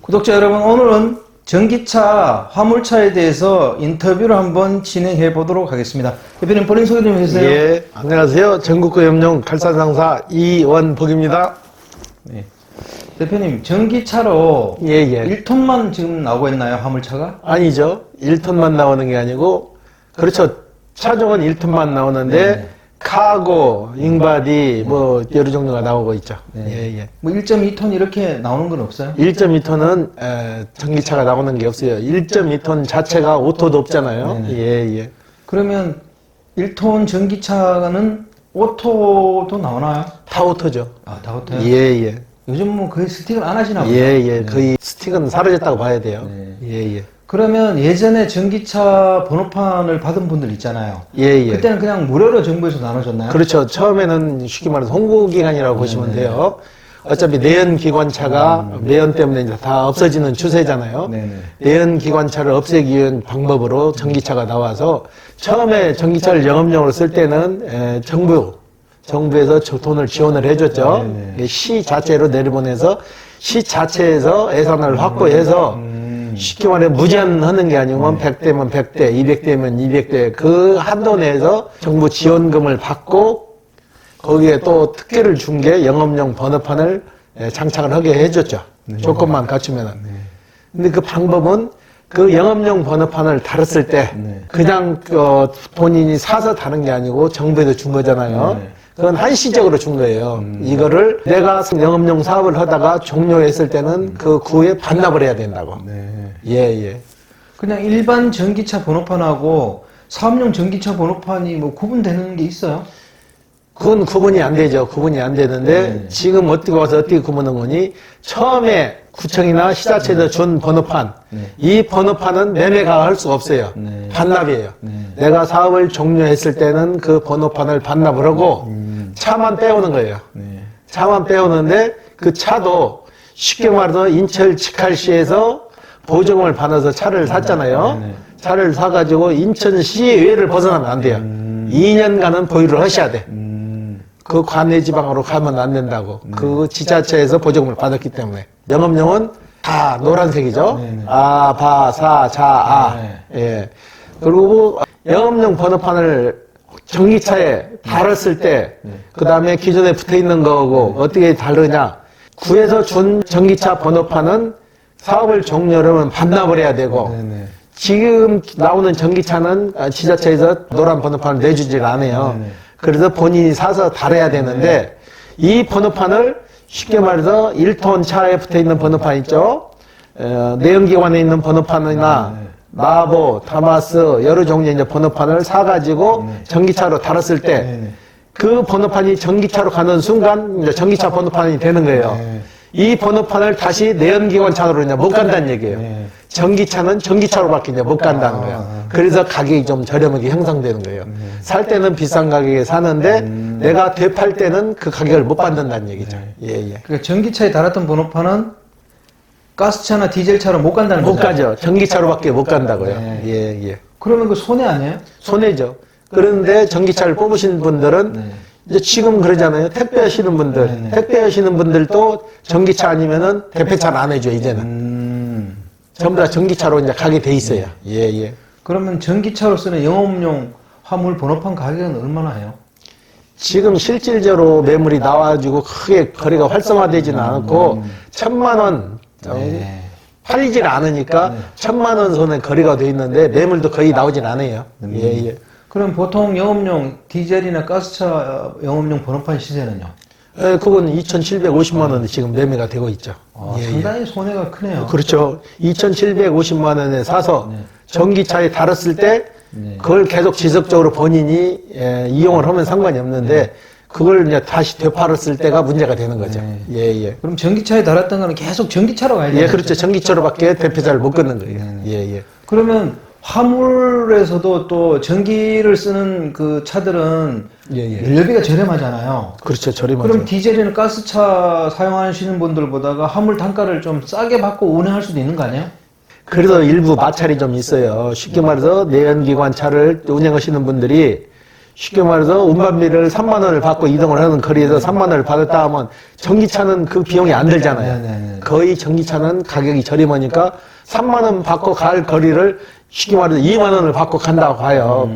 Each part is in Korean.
구독자 여러분, 오늘은 전기차, 화물차에 대해서 인터뷰를 한번 진행해 보도록 하겠습니다. 대표님 본인 소개 좀 해주세요. 예, 안녕하세요. 전국구염용 칼산상사 이원복입니다. 네. 대표님, 전기차로 예. 1톤만 지금 나오고 있나요, 화물차가? 아니죠. 1톤만 나오는 게 아니고, 그렇죠. 차종은 1톤만 나오는데, 네. 카고, 잉바디, 뭐, 여러 종류가 나오고 있죠. 네. 예. 뭐 1.2톤 이렇게 나오는 건 없어요? 1.2톤은 전기차가 나오는 게 없어요. 1.2톤 자체가 오토도 없잖아요. 네네. 예. 그러면 1톤 전기차는 오토도 나오나요? 다 오토죠. 아, 다 오토요? 예. 요즘 뭐 거의 스틱을 안 하시나 보죠? 예. 네. 거의 스틱은 사라졌다고 봐야 돼요. 네. 예. 그러면 예전에 전기차 번호판을 받은 분들 있잖아요. 예. 그때는 그냥 무료로 정부에서 나눠줬나요? 그렇죠. 처음에는 쉽게 말해서 홍보기간이라고 보시면 돼요. 어차피 내연기관차가 매연 때문에 이제 다 없어지는 추세잖아요. 네네. 내연기관차를 없애기 위한 방법으로 전기차가 나와서 처음에 전기차를 영업용으로 쓸 때는 정부에서 돈을 지원을 해줬죠. 네네. 시 자체로 내려보내서 시 자체에서 예산을 확보해서 쉽게 말해 무제한하는 게 아니고 100대면 100대, 200대면 200대 그 한도 내에서 정부 지원금을 받고 거기에 또 특혜를 준 게 영업용 번호판을 장착을 하게 해줬죠. 조건만 갖추면은. 근데 그 방법은 그 영업용 번호판을 달았을 때 그냥 본인이 사서 다는 게 아니고 정부에서 준 거잖아요. 그건 한시적으로 준 거예요. 이거를 내가 영업용 사업을 하다가 종료했을 때는 그 후에 반납을 해야 된다고. 예. 그냥 일반 전기차 번호판하고 사업용 전기차 번호판이 뭐 구분되는 게 있어요? 그건 구분이 안 되죠. 구분이 안 되는데 지금 어떻게 와서 어떻게 구분한 거니? 처음에 구청이나 시자체에서 준 번호판 이 번호판은 매매가 할 수가 없어요. 반납이에요. 내가 사업을 종료했을 때는 그 번호판을 반납을 하고 차만 빼오는 거예요. 차만 빼오는데 그 차도 쉽게 말해서 인천 직할시에서 보증을 받아서 차를 샀잖아요. 차를 사가지고 인천시외를 벗어나면 안 돼요. 2년간은 보유를 하셔야 돼. 그 관내 지방으로 가면 안 된다고. 그 지자체에서 보증을 받았기 때문에. 영업용은 다 노란색이죠. 아, 바, 사, 자, 아. 예. 그리고 영업용 번호판을 전기차에 달았을 때, 그 다음에 기존에 붙어 있는 거하고 어떻게 다르냐. 구에서 준 전기차 번호판은 사업을 종료하면 반납을 해야 되고, 지금 나오는 전기차는 지자체에서 노란 번호판을 내주질 않아요. 그래서 본인이 사서 달아야 되는데 이 번호판을 쉽게 말해서 1톤 차에 붙어 있는 번호판 있죠. 내연기관에 있는 번호판이나 마보, 다마스 여러 종류의 이제 번호판을 사가지고 전기차로 달았을 때 그 번호판이 전기차로 가는 순간 이제 전기차 번호판이 되는 거예요. 이 번호판을 다시 내연기관차로 이제 못 간다는 얘기예요. 전기차는 전기차로밖에 이제 못 간다는 거예요. 그래서 가격이 좀 저렴하게 형성되는 거예요. 살 때는 비싼 가격에 사는데 내가 되팔 때는 그 가격을 못 받는다는 얘기죠. 예. 그러니까 전기차에 달았던 번호판은 가스차나 디젤차로 못 간다는 못 거죠? 가죠. 전기차로밖에 못 간다고요. 예. 그러면 그 손해 아니에요? 손해죠. 그런데 전기차를 뽑으신 분들은 이제 지금 그러잖아요. 택배 하시는 분들, 택배 하시는 분들도 전기차 아니면은 대폐차를 안 해줘, 이제는. 전부 다 전기차로 이제 가게 돼 있어요. 예. 그러면 전기차로 쓰는 영업용 화물 번호판 가격은 얼마나 해요? 지금 실질적으로 매물이 나와가지고 크게 거래가 활성화되지는 않았고, 1,000만 원, 팔리질 않으니까 1,000만 원 선에 거래가 돼 있는데 매물도 거의 나오진 않아요. 예. 그럼 보통 영업용 디젤이나 가스차 영업용 번호판 시세는요? 그건 2,750만 원에 지금 매매가 되고 있죠. 상당히 손해가 크네요. 그렇죠. 2,750만 원에 사서 전기차에 달았을 때 그걸 계속 지속적으로 본인이 이용을 하면 상관이 없는데 그걸 이제 다시 되팔았을 때가 문제가 되는 거죠. 예. 그럼 전기차에 달았던 거는 계속 전기차로 가야 돼요? 예, 그렇죠. 전기차로밖에 대표자를 못 끊는 거예요. 예. 그러면 화물에서도 또 전기를 쓰는 그 차들은 연료비가 저렴하잖아요. 그렇죠. 저렴하죠. 그럼 디젤이나 가스차 사용하시는 분들보다가 화물 단가를 좀 싸게 받고 운행할 수도 있는 거 아니에요? 그래서 일부 마찰이 좀 있어요. 쉽게 말해서 내연기관 차를 운행하시는 분들이 쉽게 말해서 운반비를 3만 원을 받고 이동을 하는 거리에서 3만 원을 받았다 하면 전기차는 그 비용이 안 들잖아요. 네네네. 거의 전기차는 가격이 저렴하니까 3만 원 받고 갈 거리를 쉽게 말해서 2만 원을 받고 간다고 봐요.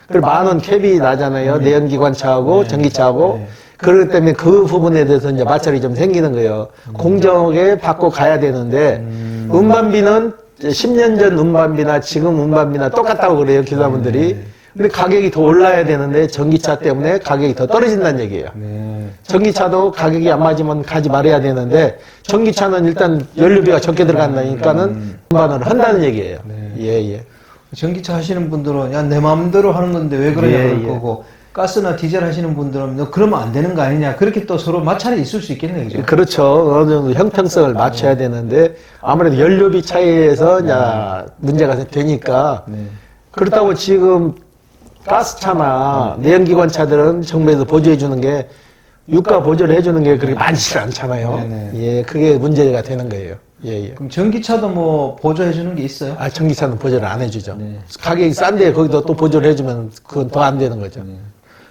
그리고 만 원 캡이 나잖아요. 내연기관차하고 전기차하고. 그렇기 때문에 그 부분에 대해서 이제 마찰이 좀 생기는 거예요. 공정하게 받고 가야 되는데 운반비는 10년 전 운반비나 지금 운반비나 똑같다고 그래요. 기사분들이. 근데 가격이 더 올라야 되는데 전기차 때문에 가격이 더 떨어진다는 얘기예요. 전기차도 가격이 안 맞으면 가지 말아야 되는데 전기차는 일단 연료비가 적게 들어간다니까는 운반을 한다는 얘기예요. 예, 예. 전기차 하시는 분들은 야, 내 마음대로 하는 건데 왜 그러냐 예, 그럴 예. 거고 가스나 디젤 하시는 분들은 너 그러면 안 되는 거 아니냐 그렇게 또 서로 마찰이 있을 수 있겠네요. 그죠? 그렇죠. 어느 정도 형평성을 맞춰야 되는데 아무래도 연료비 차이에서 이제 문제가 되니까 그렇다고 지금 가스차나 내연기관차들은 정부에서 보조해 주는 게 유가 보조를 해주는 게 그렇게 많지 않잖아요. 네네. 예, 그게 문제가 되는 거예요. 예, 예. 그럼 전기차도 뭐 보조해 주는 게 있어요? 아, 전기차는 보조를 안 해주죠. 가격이 싼데 거기다 또 보조를 해주면 그건 더 안 되는 거죠.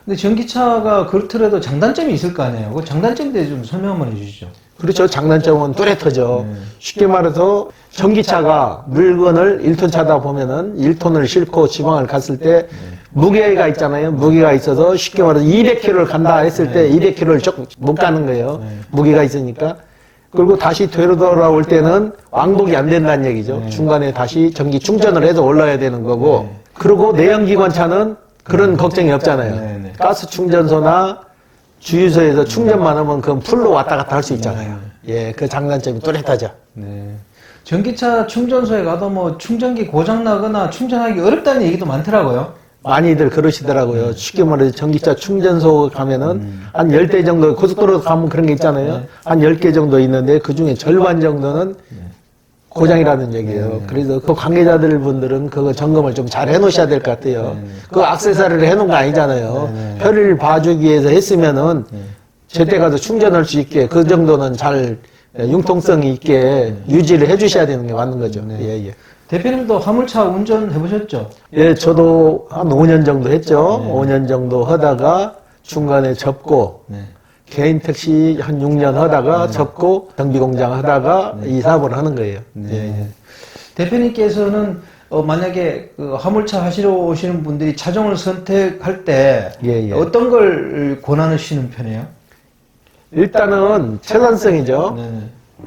근데 전기차가 그렇더라도 장단점이 있을 거 아니에요? 그 장단점에 대해 좀 설명 한번 해주시죠. 그렇죠. 장단점은 뚜렷하죠. 쉽게 말해서 전기차가 물건을 1톤 차다 보면은 1톤을 싣고 지방을 갔을 때 무게가 있잖아요. 무게가 있어서 쉽게 말해서 200km를 간다 했을 때 200km를 쭉 못 가는 거예요. 무게가 있으니까. 그리고 다시 되돌아올 때는 왕복이 안 된다는 얘기죠. 중간에 다시 전기 충전을 해서 올라야 되는 거고. 그리고 내연기관차는 그런 걱정이 없잖아요. 가스 충전소나 주유소에서 충전만 하면 그건 풀로 왔다 갔다 할 수 있잖아요. 예, 그 장단점이 뚜렷하죠. 네. 전기차 충전소에 가도 뭐 충전기 고장 나거나 충전하기 어렵다는 얘기도 많더라고요. 많이들 그러시더라고요. 쉽게 말해서 전기차 충전소 가면은 한 10대 정도, 고속도로 가면 그런 게 있잖아요. 한 10개 정도 있는데 그 중에 절반 정도는 고장이라는 얘기예요. 그래서 그 관계자들 분들은 그거 점검을 좀 잘 해놓으셔야 될 것 같아요. 그 액세서리를 해놓은 거 아니잖아요. 표를 봐주기 위해서 했으면은 제때 가서 충전할 수 있게 그 정도는 잘 융통성 있게 유지를 해주셔야 되는 게 맞는 거죠. 예, 예. 대표님도 화물차 운전해 보셨죠? 예, 저도 한 5년 정도 했죠. 5년 정도 하다가 중간에 접고 개인 택시 한 6년 하다가 접고 정비공장 하다가 이 사업을 하는 거예요. 예, 예. 대표님께서는 만약에 그 화물차 하시러 오시는 분들이 차종을 선택할 때 예, 예. 어떤 걸 권하시는 편이에요? 일단은 최단성이죠.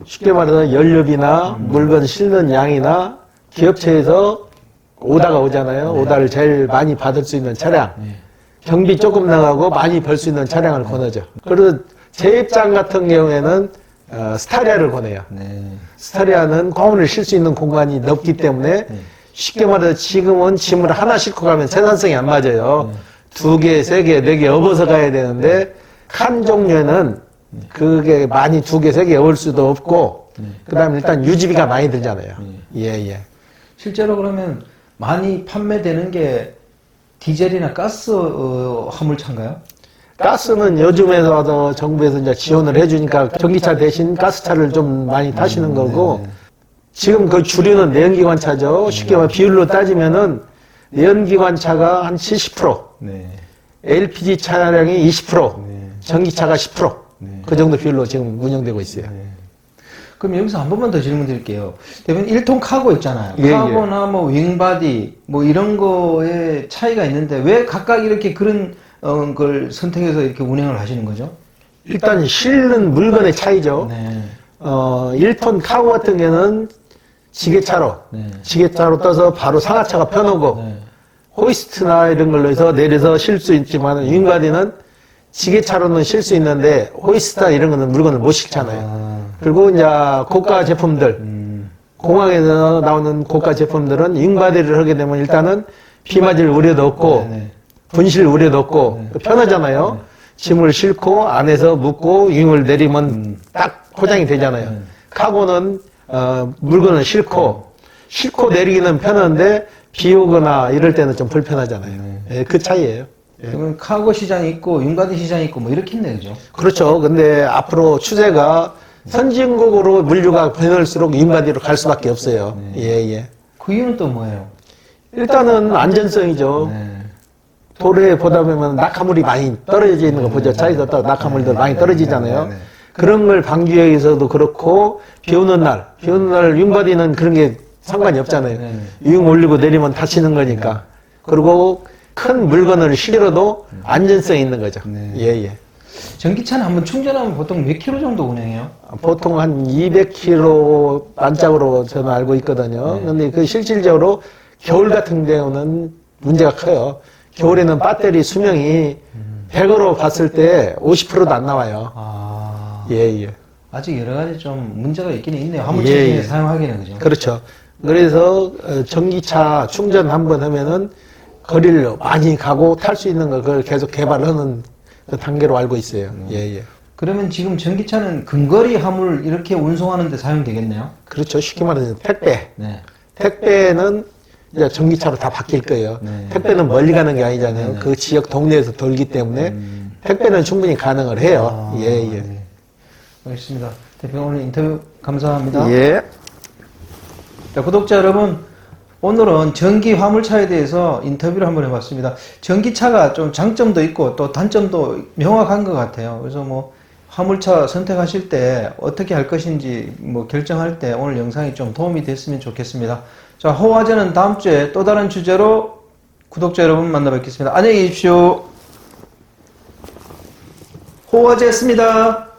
쉽게 말해서 연료비나 물건 실는 양이나 기업체에서 오다가 오잖아요. 오다를 제일 많이 받을 수 있는 차량. 경비 조금 나가고 많이 벌 수 있는 차량을 권하죠. 그리고 제 입장 같은 경우에는 스타리아를 권해요. 스타리아는 화물을 실 수 있는 공간이 넓기 때문에 쉽게 말해서 지금은 짐을 하나 싣고 가면 생산성이 안 맞아요. 2개, 3개, 4개 업어서 가야 되는데 칸 종류에는 그게 많이 2개, 3개 업을 수도 없고 그 다음에 일단 유지비가 많이 들잖아요. 예, 예. 실제로 그러면 많이 판매되는 게 디젤이나 가스 화물차인가요? 가스는 요즘에서 정부에서 이제 지원을 해주니까 전기차 대신 가스차를 좀 많이 타시는 거고 지금 그 주류는 내연기관차죠. 쉽게 말해 비율로 따지면은 내연기관차가 한 70%, LPG 차량이 20%, 전기차가 10%. 그 정도 비율로 지금 운영되고 있어요. 그럼 여기서 한 번만 더 질문 드릴게요. 대표님 1톤 카고 있잖아요. 예, 카고나 뭐 윙바디 뭐 이런 거에 차이가 있는데 왜 각각 이렇게 그런 걸 선택해서 이렇게 운행을 하시는 거죠? 일단 실는 물건의 차이죠. 1톤 카고 같은 경우는 지게차로 떠서 바로 상하차가 펴놓고 호이스트나 이런 걸로 해서 내려서 실 수 있지만 윙바디는 지게차로는 실 수 있는데 호이스트나 이런 거는 물건을 못 실잖아요. 그리고 이제 고가 제품들, 공항에서 나오는 고가 제품들은 윙바디를 하게 되면 일단은 비 맞을 우려도 없고 분실 우려도 없고 편하잖아요. 짐을 싣고 안에서 묻고 윙을 내리면 딱 포장이 되잖아요. 카고는 물건을 싣고 내리기는 편한데 비 오거나 이럴 때는 좀 불편하잖아요. 예, 그 차이예요. 그러면 카고 시장이 있고 윙바디 시장이 있고 뭐 이렇게 있네, 그죠? 그렇죠. 근데 앞으로 추세가 선진국으로 물류가 변할수록 윙바디로 갈 수밖에 없어요. 예, 예. 그 이유는 또 뭐예요? 일단은 안전성이죠. 도로에 보다 보면 낙하물이 많이 떨어져 있는 거 보죠. 차에서 또 낙하물들 많이 떨어지잖아요. 네. 그런 걸 방지하기 위해서도 그렇고, 비 오는 날 윙바디는 그런 게 상관이 없잖아요. 네. 윙 올리고 내리면 다치는 거니까. 그리고 큰 물건을 실어도 안전성이 있는 거죠. 네. 예, 예. 전기차는 한번 충전하면 보통 몇 킬로 정도 운행해요? 보통 한 200km 반짝으로 저는 알고 있거든요. 근데 그 실질적으로 겨울 같은 경우는 문제가 커요. 겨울에는 배터리 수명이 100으로 봤을 때 50%도 안 나와요. 아, 예, 예. 아직 여러 가지 좀 문제가 있긴 있네요. 화물차 예, 중에 예. 사용하기는 그죠? 그렇죠. 그래서 전기차 충전 한번 하면은 거리를 많이 가고 탈 수 있는 걸 그걸 계속 개발하는 그 단계로 알고 있어요. 예, 예. 그러면 지금 전기차는 근거리 화물 이렇게 운송하는 데 사용되겠네요? 그렇죠. 쉽게 말해서 택배. 네. 택배는 이제 전기차로 다 바뀔 거예요. 네. 택배는 멀리 가는 게 아니잖아요. 네, 네. 그 지역 동네에서 돌기 때문에 택배는 충분히 가능을 해요. 아, 예, 예. 네. 알겠습니다. 대표님 오늘 인터뷰 감사합니다. 예. 자, 구독자 여러분, 오늘은 전기 화물차에 대해서 인터뷰를 한번 해봤습니다. 전기차가 좀 장점도 있고 또 단점도 명확한 것 같아요. 그래서 뭐 화물차 선택하실 때 어떻게 할 것인지 뭐 결정할 때 오늘 영상이 좀 도움이 됐으면 좋겠습니다. 자, 호화제는 다음 주에 또 다른 주제로 구독자 여러분 만나 뵙겠습니다. 안녕히 계십시오. 호화제였습니다.